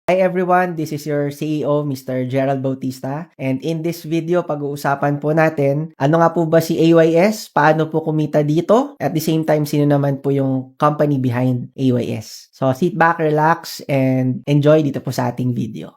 Hi everyone, this is your CEO, Mr. Gerald Bautista. And in this video, pag-uusapan po natin, ano nga po ba si AYS? Paano po kumita dito? At the same time, sino naman po yung company behind AYS? So sit back, relax, and enjoy dito po sa ating video.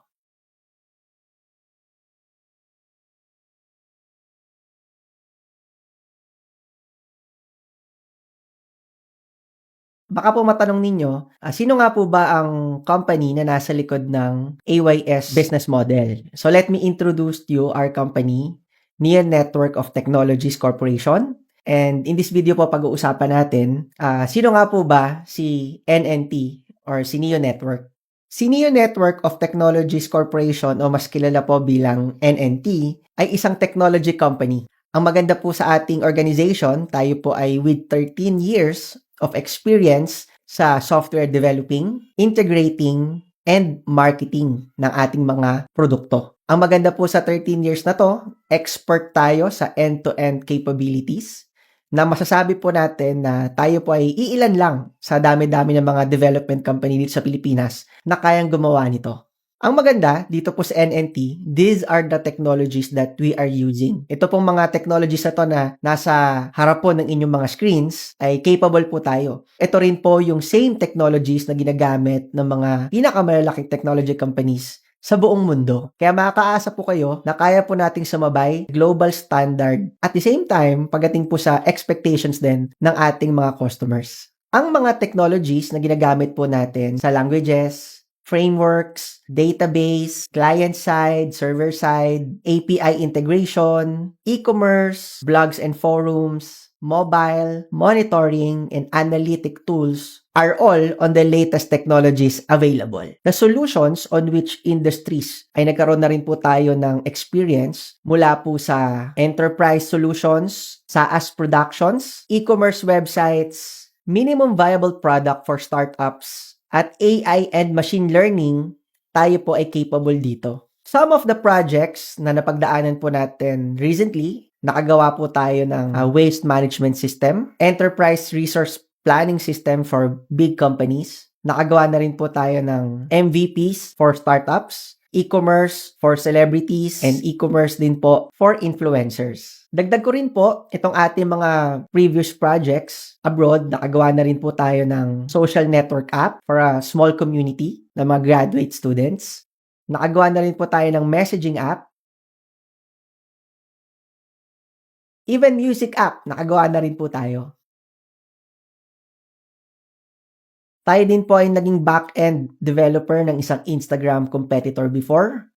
Baka po matanong ninyo, sino nga po ba ang company na nasa likod ng AYS business model? So let me introduce to you our company, Neon Network of Technologies Corporation. And in this video po pag-uusapan natin, sino nga po ba si NNT or si Neon Network? Si Neon Network of Technologies Corporation o mas kilala po bilang NNT ay isang technology company. Ang maganda po sa ating organization, tayo po ay with 13 years of experience sa software developing, integrating, and marketing ng ating mga produkto. Ang maganda po sa 13 years na to, expert tayo sa end-to-end capabilities na masasabi po natin na tayo po ay iilan lang sa dami-dami ng mga development company dito sa Pilipinas na kayang gumawa nito. Ang maganda dito po sa NNT, these are the technologies that we are using. Ito pong mga technologies na to na nasa harap po ng inyong mga screens ay capable po tayo. Ito rin po yung same technologies na ginagamit ng mga pinakamalalaking technology companies sa buong mundo. Kaya makakaasa po kayo na kaya po nating sumabay global standard at the same time pagdating po sa expectations din ng ating mga customers. Ang mga technologies na ginagamit po natin sa languages, frameworks, database, client-side, server-side, API integration, e-commerce, blogs and forums, mobile, monitoring, and analytic tools are all on the latest technologies available. The solutions on which industries ay nagkaroon na rin po tayo ng experience mula po sa enterprise solutions, SaaS productions, e-commerce websites, minimum viable product for startups, at AI and machine learning, tayo po ay capable dito. Some of the projects na napagdaanan po natin recently, nakagawa po tayo ng waste management system, enterprise resource planning system for big companies. Nakagawa na rin po tayo ng MVPs for startups, e-commerce for celebrities, and e-commerce din po for influencers. Dagdag ko rin po itong ating mga previous projects abroad. Nakagawa na rin po tayo ng social network app for a small community ng mga graduate students. Nakagawa na rin po tayo ng messaging app. Even music app, nakagawa na rin po tayo. Tayo din po ay naging back-end developer ng isang Instagram competitor before.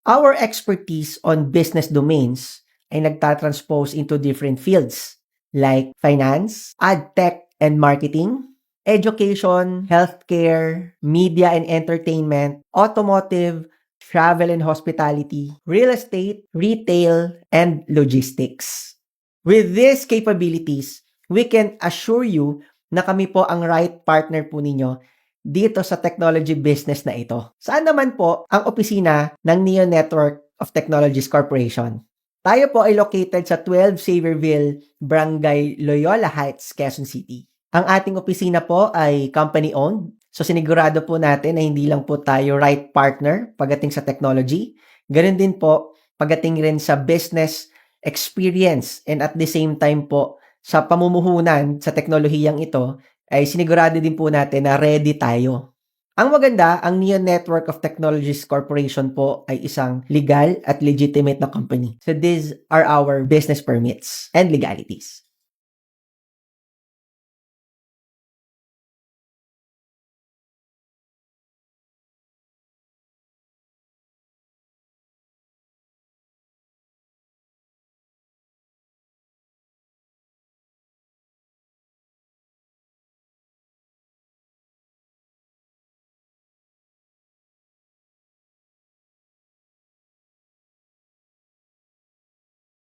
Our expertise on business domains ay nagtatranspose into different fields like finance, ad tech and marketing, education, healthcare, media and entertainment, automotive, travel and hospitality, real estate, retail, and logistics. With these capabilities, we can assure you na kami po ang right partner po ninyo dito sa technology business na ito. Saan naman po ang opisina ng Neon Network of Technologies Corporation? Tayo po ay located sa 12 Saverville, Barangay Loyola Heights, Quezon City. Ang ating opisina po ay company-owned. So sinigurado po natin na hindi lang po tayo right partner pagdating sa technology. Ganun din po pagdating rin sa business experience and at the same time po sa pamumuhunan sa teknolohiyang ito ay sinigurado din po natin na ready tayo. Ang maganda, ang Neon Network of Technologies Corporation po ay isang legal at legitimate na company. So these are our business permits and legalities.